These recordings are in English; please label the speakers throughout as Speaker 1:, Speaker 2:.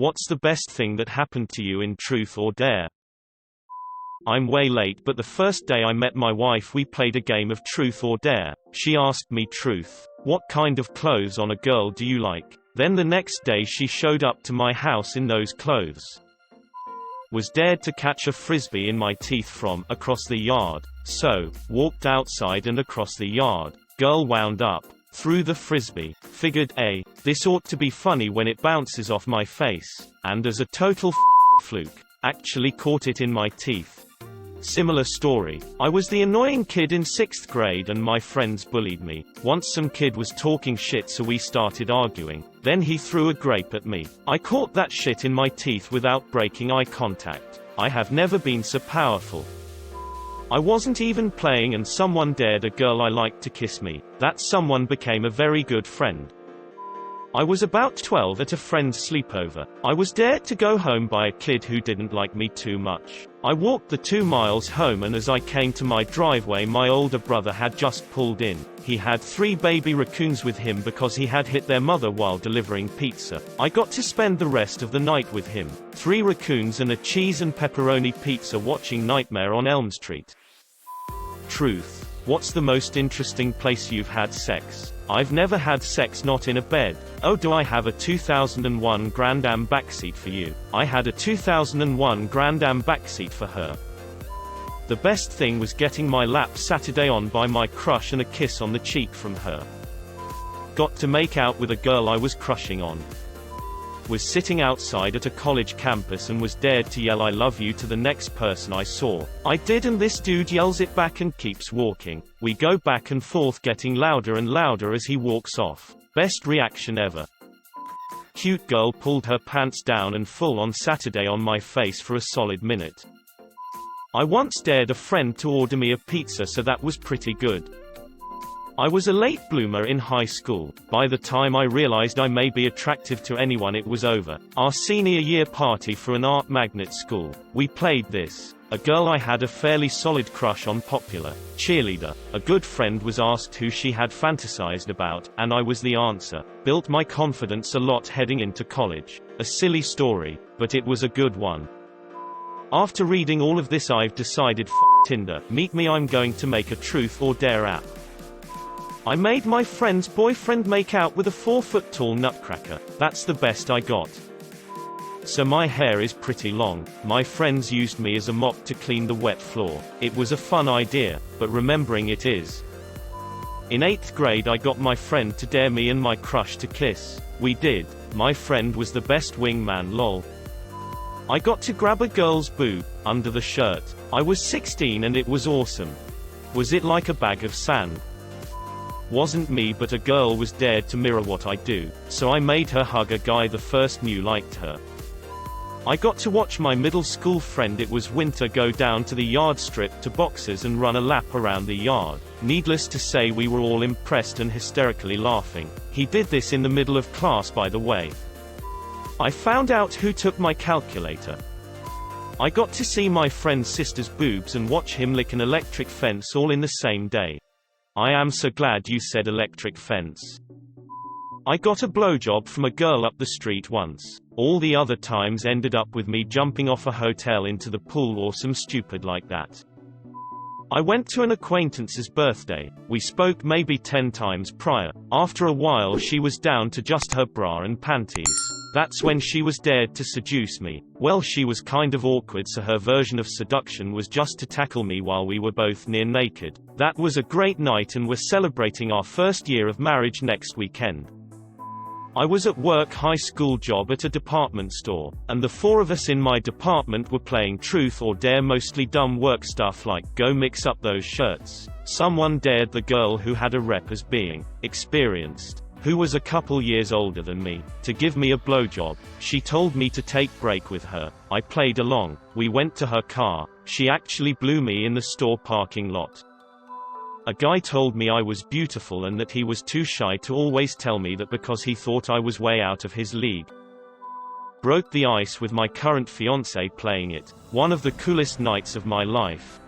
Speaker 1: What's the best thing that happened to you in Truth or Dare? I'm way late, but the first day I met my wife we played a game of Truth or Dare. She asked me, Truth, what kind of clothes on a girl do you like? Then the next day she showed up to my house in those clothes. Was dared to catch a frisbee in my teeth from across the yard. So, walked outside and across the yard. Girl wound up, threw the frisbee, figured this ought to be funny when it bounces off my face, and as a total fluke, actually caught it in my teeth. Similar story. I was the annoying kid in 6th grade and my friends bullied me. Once some kid was talking shit so we started arguing. Then he threw a grape at me. I caught that shit in my teeth without breaking eye contact. I have never been so powerful. I wasn't even playing and someone dared a girl I liked to kiss me. That someone became a very good friend. I was about 12 at a friend's sleepover. I was dared to go home by a kid who didn't like me too much. I walked the 2 miles home and as I came to my driveway my older brother had just pulled in. He had 3 baby raccoons with him because he had hit their mother while delivering pizza. I got to spend the rest of the night with him. 3 raccoons and a cheese and pepperoni pizza watching Nightmare on Elm Street. Truth. What's the most interesting place you've had sex? I've never had sex, not in a bed. Oh, do I have a 2001 Grand Am backseat for you? I had a 2001 Grand Am backseat for her. The best thing was getting my lap Saturday on by my crush and a kiss on the cheek from her. Got to make out with a girl I was crushing on. Was sitting outside at a college campus and was dared to yell I love you to the next person I saw. I did and this dude yells it back and keeps walking. We go back and forth getting louder and louder as he walks off. Best reaction ever. Cute girl pulled her pants down and full on Saturday on my face for a solid minute. I once dared a friend to order me a pizza, so that was pretty good. I was a late bloomer in high school. By the time I realized I may be attractive to anyone it was over. Our senior year party for an art magnet school. We played this. A girl I had a fairly solid crush on, popular cheerleader. A good friend was asked who she had fantasized about, and I was the answer. Built my confidence a lot heading into college. A silly story, but it was a good one. After reading all of this I've decided Tinder. Meet me, I'm going to make a Truth or Dare app. I made my friend's boyfriend make out with a 4-foot-tall nutcracker. That's the best I got. So my hair is pretty long. My friends used me as a mop to clean the wet floor. It was a fun idea, but remembering it is. In 8th grade I got my friend to dare me and my crush to kiss. We did. My friend was the best wingman, lol. I got to grab a girl's boob, under the shirt. I was 16 and it was awesome. Was it like a bag of sand? Wasn't me, but a girl was dared to mirror what I do, so I made her hug a guy the first knew liked her. I got to watch my middle school friend, it was winter, go down to the yard strip to boxes and run a lap around the yard. Needless to say we were all impressed and hysterically laughing. He did this in the middle of class, by the way. I found out who took my calculator. I got to see my friend's sister's boobs and watch him lick an electric fence all in the same day. I am so glad you said electric fence. I got a blowjob from a girl up the street once. All the other times ended up with me jumping off a hotel into the pool or some stupid like that. I went to an acquaintance's birthday. We spoke maybe 10 times prior. After a while she was down to just her bra and panties. That's when she was dared to seduce me. Well, she was kind of awkward, so her version of seduction was just to tackle me while we were both near naked. That was a great night and we're celebrating our first year of marriage next weekend. I was at work, high school job at a department store, and the 4 of us in my department were playing Truth or Dare, mostly dumb work stuff like, go mix up those shirts. Someone dared the girl who had a rep as being experienced, who was a couple years older than me, to give me a blowjob. She told me to take break with her. I played along. We went to her car. She actually blew me in the store parking lot. A guy told me I was beautiful and that he was too shy to always tell me that because he thought I was way out of his league. Broke the ice with my current fiancé playing it. One of the coolest nights of my life.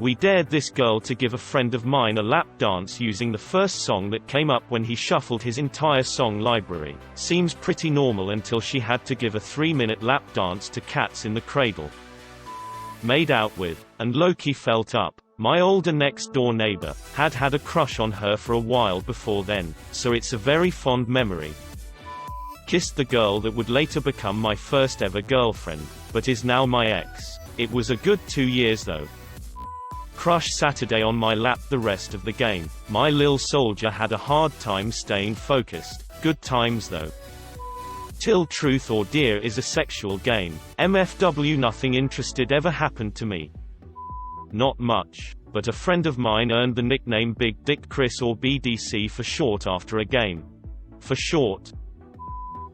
Speaker 1: We dared this girl to give a friend of mine a lap dance using the first song that came up when he shuffled his entire song library. Seems pretty normal until she had to give a 3-minute lap dance to Cats in the Cradle. Made out with, and Loki felt up. My older next-door neighbor had a crush on her for a while before then, so it's a very fond memory. Kissed the girl that would later become my first ever girlfriend, but is now my ex. It was a good 2 years though. Crush Saturday on my lap the rest of the game. My lil soldier had a hard time staying focused. Good times though. Till Truth or Dare is a sexual game. MFW nothing interested ever happened to me. Not much, but a friend of mine earned the nickname Big Dick Chris or BDC for short after a game. For short.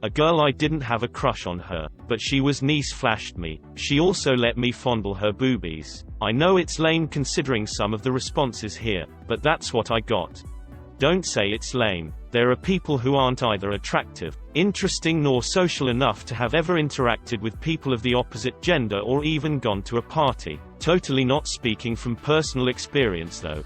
Speaker 1: A girl I didn't have a crush on her, but she was nice flashed me. She also let me fondle her boobies. I know it's lame considering some of the responses here, but that's what I got. Don't say it's lame. There are people who aren't either attractive, interesting nor social enough to have ever interacted with people of the opposite gender or even gone to a party. Totally not speaking from personal experience though.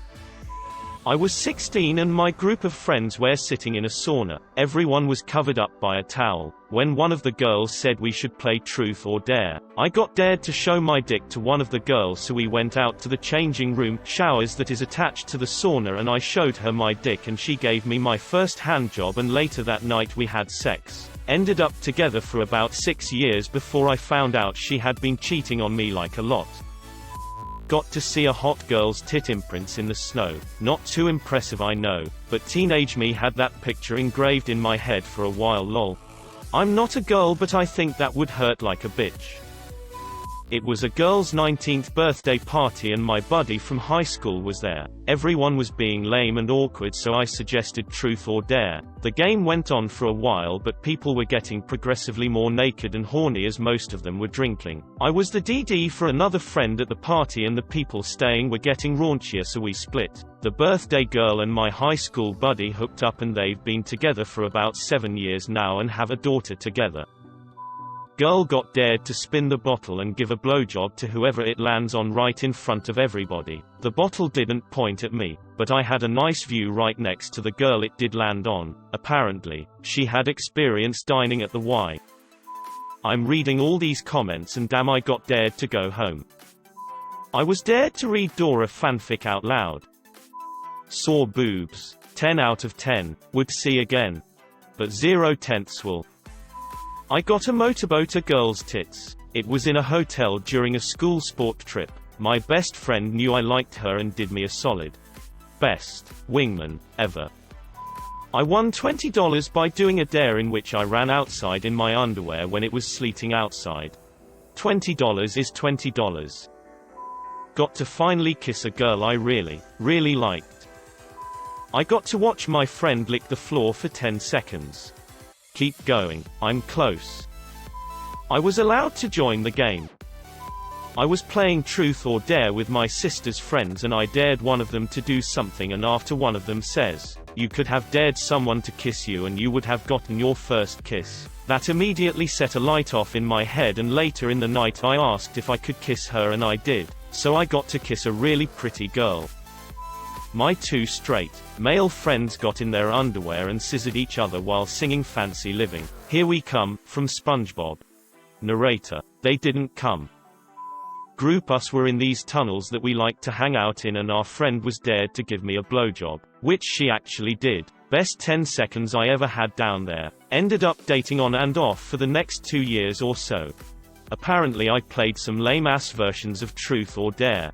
Speaker 1: I was 16 and my group of friends were sitting in a sauna. Everyone was covered up by a towel. When one of the girls said we should play Truth or Dare, I got dared to show my dick to one of the girls, so we went out to the changing room showers that is attached to the sauna and I showed her my dick and she gave me my first handjob, and later that night we had sex. Ended up together for about 6 years before I found out she had been cheating on me like a lot. Got to see a hot girl's tit imprints in the snow. Not too impressive I know, but teenage me had that picture engraved in my head for a while lol. I'm not a girl but I think that would hurt like a bitch. It was a girl's 19th birthday party and my buddy from high school was there. Everyone was being lame and awkward, so I suggested Truth or Dare. The game went on for a while but people were getting progressively more naked and horny as most of them were drinking. I was the DD for another friend at the party and the people staying were getting raunchier, so we split. The birthday girl and my high school buddy hooked up and they've been together for about 7 years now and have a daughter together. Girl got dared to spin the bottle and give a blowjob to whoever it lands on right in front of everybody. The bottle didn't point at me, but I had a nice view right next to the girl it did land on. Apparently, she had experience dining at the Y. I'm reading all these comments and damn, I got dared to go home. I was dared to read Dora fanfic out loud. Saw boobs. 10 out of 10. Would see again. But 0/10 will. I got a motorboat a girl's tits. It was in a hotel during a school sport trip. My best friend knew I liked her and did me a solid. Best wingman ever. I won $20 by doing a dare in which I ran outside in my underwear when it was sleeting outside. $20 is $20. Got to finally kiss a girl I really liked. I got to watch my friend lick the floor for 10 seconds. Keep going, I'm close. I was allowed to join the game. I was playing Truth or Dare with my sister's friends and I dared one of them to do something, and after one of them says, "You could have dared someone to kiss you and you would have gotten your first kiss." That immediately set a light off in my head, and later in the night I asked if I could kiss her and I did. So I got to kiss a really pretty girl. My 2 straight male friends got in their underwear and scissored each other while singing Fancy Living. Here We Come, from SpongeBob. Narrator. They didn't come. Group us were in these tunnels that we liked to hang out in and our friend was dared to give me a blowjob, which she actually did. Best 10 seconds I ever had down there. Ended up dating on and off for the next 2 years or so. Apparently I played some lame-ass versions of Truth or Dare.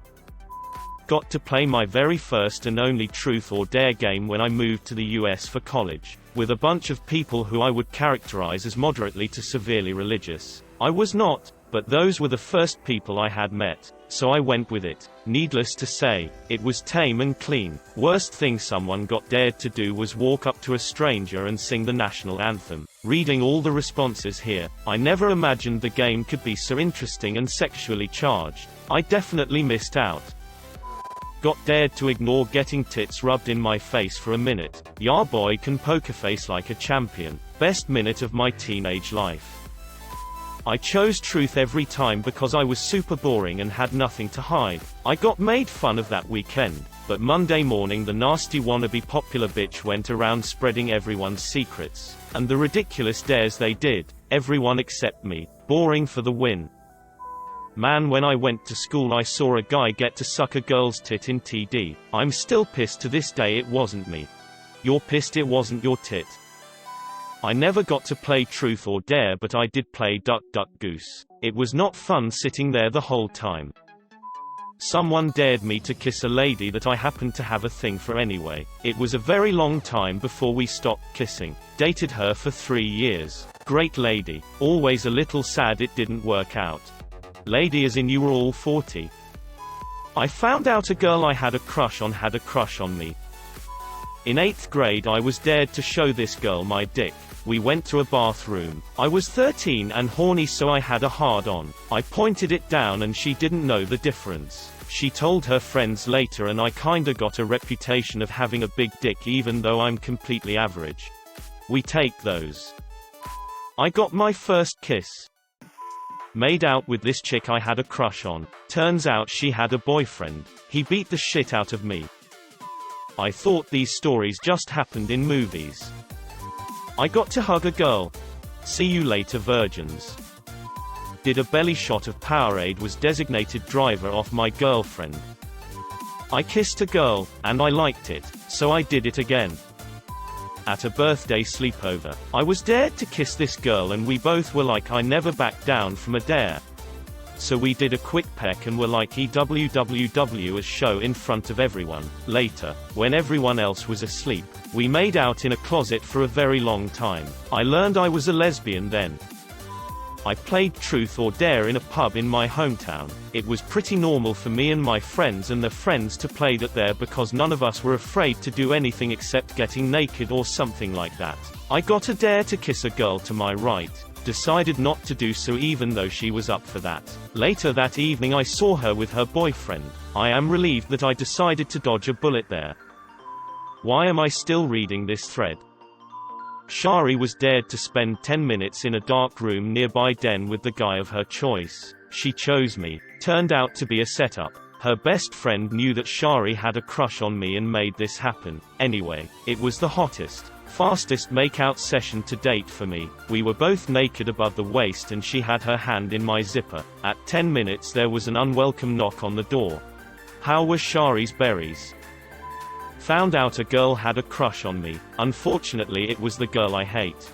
Speaker 1: Got to play my very first and only Truth or Dare game when I moved to the US for college, with a bunch of people who I would characterize as moderately to severely religious. I was not, but those were the first people I had met, so I went with it. Needless to say, it was tame and clean. Worst thing someone got dared to do was walk up to a stranger and sing the national anthem. Reading all the responses here, I never imagined the game could be so interesting and sexually charged. I definitely missed out. Got dared to ignore getting tits rubbed in my face for a minute. Ya boy can poker face like a champion. Best minute of my teenage life. I chose truth every time because I was super boring and had nothing to hide. I got made fun of that weekend, but Monday morning the nasty wannabe popular bitch went around spreading everyone's secrets. And the ridiculous dares they did. Everyone except me. Boring for the win. Man, when I went to school I saw a guy get to suck a girl's tit in TD. I'm still pissed to this day it wasn't me. You're pissed it wasn't your tit? I never got to play Truth or Dare, but I did play Duck Duck Goose. It was not fun sitting there the whole time. Someone dared me to kiss a lady that I happened to have a thing for anyway. It was a very long time before we stopped kissing. Dated her for 3 years. Great lady. Always a little sad it didn't work out. Lady as in you were all 40. I found out a girl I had a crush on had a crush on me. In 8th grade I was dared to show this girl my dick. We went to a bathroom. I was 13 and horny, so I had a hard-on. I pointed it down and she didn't know the difference. She told her friends later and I kinda got a reputation of having a big dick even though I'm completely average. We take those. I got my first kiss. Made out with this chick I had a crush on. Turns out she had a boyfriend. He beat the shit out of me. I thought these stories just happened in movies. I got to hug a girl. See you later, virgins. Did a belly shot of Powerade, was designated driver off my girlfriend. I kissed a girl, and I liked it, so I did it again. At a birthday sleepover, I was dared to kiss this girl and we both were like I never backed down from a dare. So we did a quick peck and were like EWWW as show in front of everyone. Later, when everyone else was asleep, we made out in a closet for a very long time. I learned I was a lesbian then. I played Truth or Dare in a pub in my hometown. It was pretty normal for me and my friends and their friends to play that there because none of us were afraid to do anything except getting naked or something like that. I got a dare to kiss a girl to my right. Decided not to do so even though she was up for that. Later that evening I saw her with her boyfriend. I am relieved that I decided to dodge a bullet there. Why am I still reading this thread? Shari was dared to spend 10 minutes in a dark room nearby den with the guy of her choice. She chose me. Turned out to be a setup. Her best friend knew that Shari had a crush on me and made this happen. Anyway, it was the hottest, fastest make-out session to date for me. We were both naked above the waist and she had her hand in my zipper. At 10 minutes there was an unwelcome knock on the door. How were Shari's berries? Found out a girl had a crush on me. Unfortunately it was the girl I hate.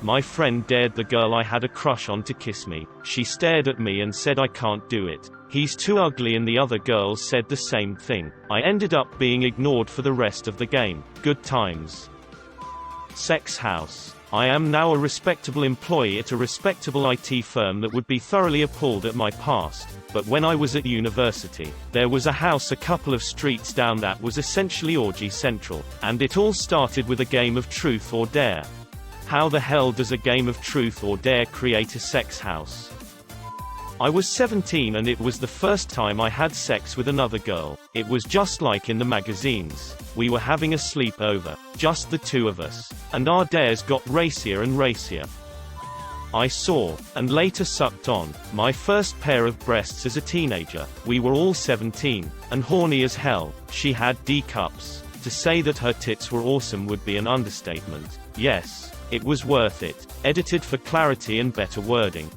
Speaker 1: My friend dared the girl I had a crush on to kiss me. She stared at me and said I can't do it. He's too ugly, and the other girls said the same thing. I ended up being ignored for the rest of the game. Good times. Sex house. I am now a respectable employee at a respectable IT firm that would be thoroughly appalled at my past. But when I was at university, there was a house a couple of streets down that was essentially orgy central. And it all started with a game of Truth or Dare. How the hell does a game of Truth or Dare create a sex house? I was 17 and it was the first time I had sex with another girl. It was just like in the magazines. We were having a sleepover, just the two of us. And our dares got racier and racier. I saw, and later sucked on, my first pair of breasts as a teenager. We were all 17, and horny as hell. She had D cups. To say that her tits were awesome would be an understatement. Yes, it was worth it. Edited for clarity and better wording.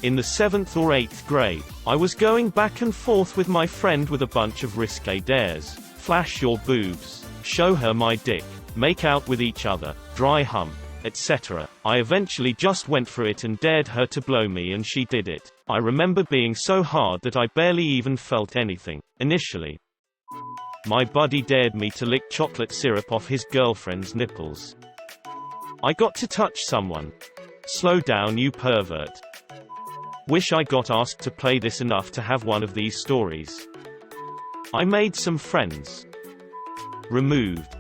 Speaker 1: In the 7th or 8th grade, I was going back and forth with my friend with a bunch of risque dares. Flash your boobs. Show her my dick. Make out with each other. Dry hump. Etc. I eventually just went for it and dared her to blow me, and she did it. I remember being so hard that I barely even felt anything, initially. My buddy dared me to lick chocolate syrup off his girlfriend's nipples. I got to touch someone. Slow down, you pervert. Wish I got asked to play this enough to have one of these stories. I made some friends. Removed.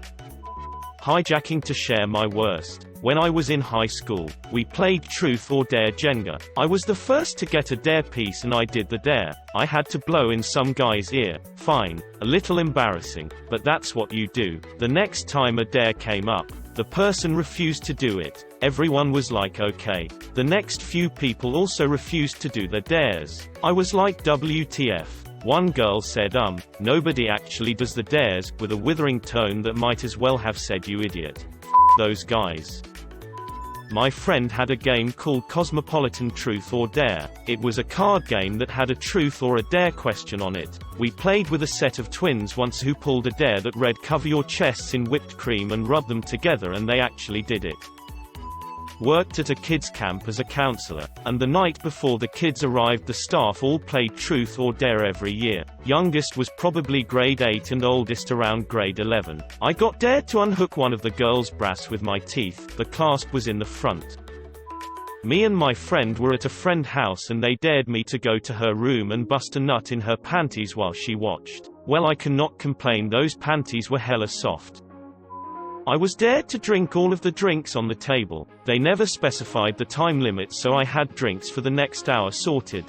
Speaker 1: Hijacking to share my worst. When I was in high school, we played Truth or Dare Jenga. I was the first to get a dare piece and I did the dare. I had to blow in some guy's ear. Fine. A little embarrassing, but that's what you do. The next time a dare came up, The person refused to do it. Everyone was like okay. The next few people also refused to do their dares. I was like WTF. One girl said nobody actually does the dares, with a withering tone that might as well have said you idiot. Those guys. My friend had a game called Cosmopolitan Truth or Dare. It was a card game that had a truth or a dare question on it. We played with a set of twins once who pulled a dare that read cover your chests in whipped cream and rub them together, and they actually did it. Worked at a kids camp as a counselor, and the night before the kids arrived the staff all played Truth or Dare every year. Youngest was probably grade 8 and oldest around grade 11. I got dared to unhook one of the girls' brass with my teeth. The clasp was in the front. Me and my friend were at a friend's house and they dared me to go to her room and bust a nut in her panties while she watched. Well, I cannot complain, those panties were hella soft. I was dared to drink all of the drinks on the table. They never specified the time limit, so I had drinks for the next hour sorted.